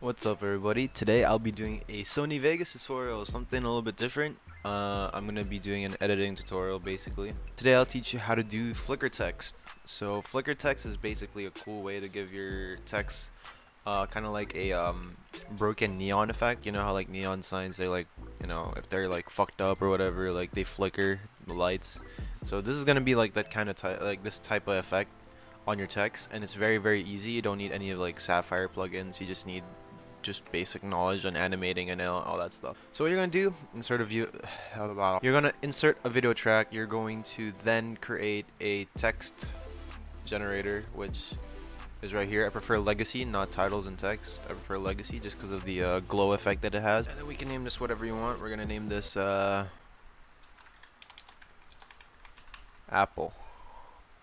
What's up everybody? Today I'll be doing a Sony Vegas tutorial, something a little bit different. I'm going to be doing an editing tutorial basically. Today I'll teach you how to do flicker text. So flicker text is basically a cool way to give your text kind of like a broken neon effect. You know how like neon signs, they like, if they're like fucked up or whatever, like they flicker the lights. So this is going to be like that kind of this type of effect on your text, and it's very easy. You don't need any of like Sapphire plugins. You just need just basic knowledge on animating and all that stuff. So what you're gonna do, you're gonna insert a video track. You're going to then create a text generator, which is right here. I prefer legacy, not titles and text. I prefer legacy just because of the glow effect that it has. And then we can name this whatever you want. We're gonna name this Apple.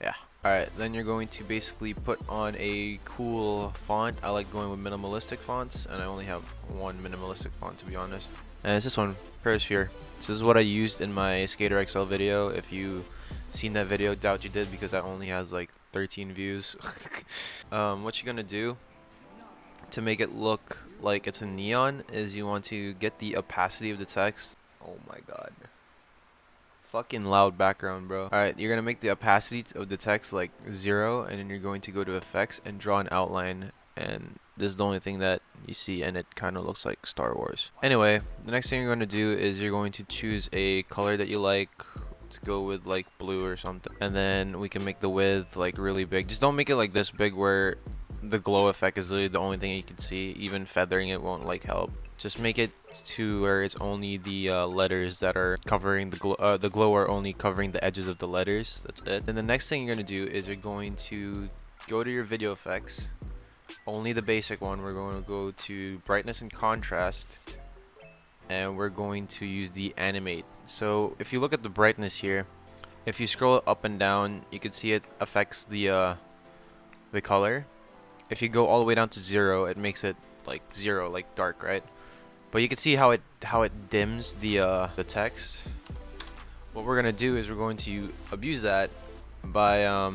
Yeah. Alright, then you're going to basically put on a cool font. I like going with minimalistic fonts, and I only have one minimalistic font to be honest. And it's this one, Perisphere. This is what I used in my Skater XL video. If you seen that video, doubt you did because that only has like 13 views. What you're gonna do to make it look like it's a neon is you want to get the opacity of the text. Oh my god. Fucking loud background, bro. Alright, you're gonna make the opacity of the text like 0, and then you're going to go to effects and draw an outline, and this is the only thing that you see, and it kind of looks like Star Wars. Anyway, the next thing you're going to do is you're going to choose a color that you like. Let's go with like blue or something, and then we can make the width like really big. Just don't make it like this big where the glow effect is literally the only thing you can see. Even feathering it won't like help. Just make it to where it's only the letters that are covering the glow are only covering the edges of the letters. That's it. Then the next thing you're going to do is you're going to go to your video effects, only the basic one. We're going to go to brightness and contrast, and we're going to use the animate. So if you look at the brightness here, if you scroll it up and down, you can see it affects the color. If you go all the way down to 0, it makes it like 0, like dark, right? But you can see how it dims the text. What we're gonna do is we're going to abuse that by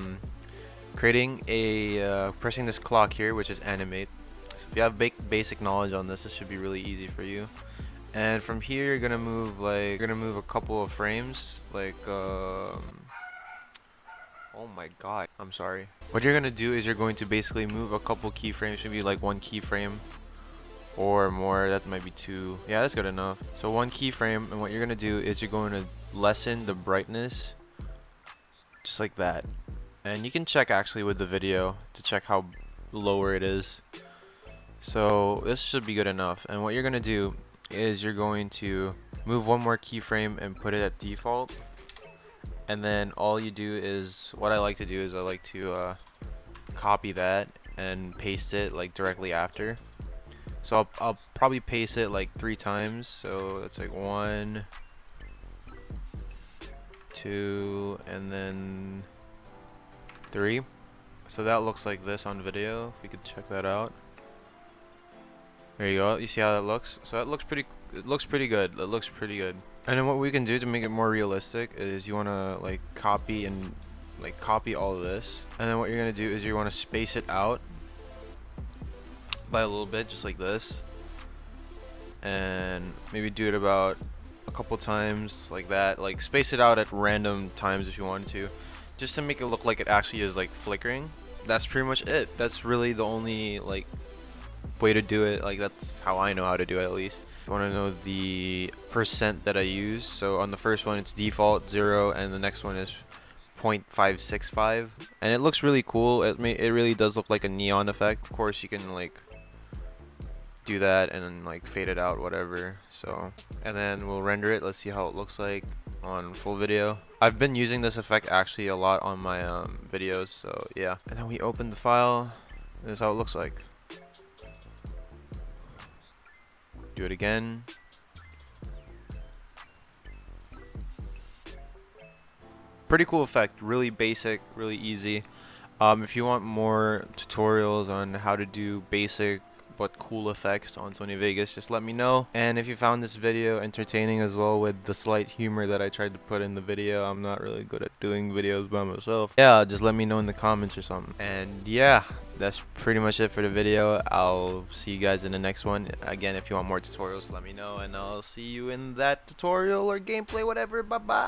creating a pressing this clock here, which is animate. So if you have basic knowledge on this, this should be really easy for you. And from here, you're gonna move a couple of frames, like oh my god, I'm sorry. What you're gonna do is you're going to basically move a couple keyframes, maybe like one keyframe or more. That might be 2. Yeah, that's good enough. So one keyframe, and what you're gonna do is you're going to lessen the brightness just like that. And you can check actually with the video to check how lower it is. So this should be good enough. And what you're gonna do is you're going to move one more keyframe and put it at default. And then all you do is, what I like to do is I like to copy that and paste it like directly after. So I'll probably paste it like 3 times. So that's like 1, 2, and then 3. So that looks like this on video. If we could check that out. There you go. You see how that looks? So it looks pretty good. It looks pretty good. And then what we can do to make it more realistic is you want to like copy all of this. And then what you're going to do is you want to space it out by a little bit, just like this, and maybe do it about a couple times like that. Like space it out at random times if you wanted to, just to make it look like it actually is like flickering. That's pretty much it. That's really the only like way to do it. Like that's how I know how to do it, at least. I want to know the percent that I use. So on the first one it's default 0, and the next one is 0.565, and it looks really cool. It really does look like a neon effect. Of course you can like do that and then like fade it out, whatever. So, and then we'll render it. Let's see how it looks like on full video. I've been using this effect actually a lot on my videos, so yeah. And then we open the file, and this is how it looks like. Do it again. Pretty cool effect, really basic, really easy. If you want more tutorials on how to do basic but cool effects on Sony Vegas, just let me know. And if you found this video entertaining as well, with the slight humor that I tried to put in the video, I'm not really good at doing videos by myself. Yeah, just let me know in the comments or something. And yeah, that's pretty much it for the video. I'll see you guys in the next one. Again, if you want more tutorials, let me know, and I'll see you in that tutorial or gameplay, whatever. Bye bye.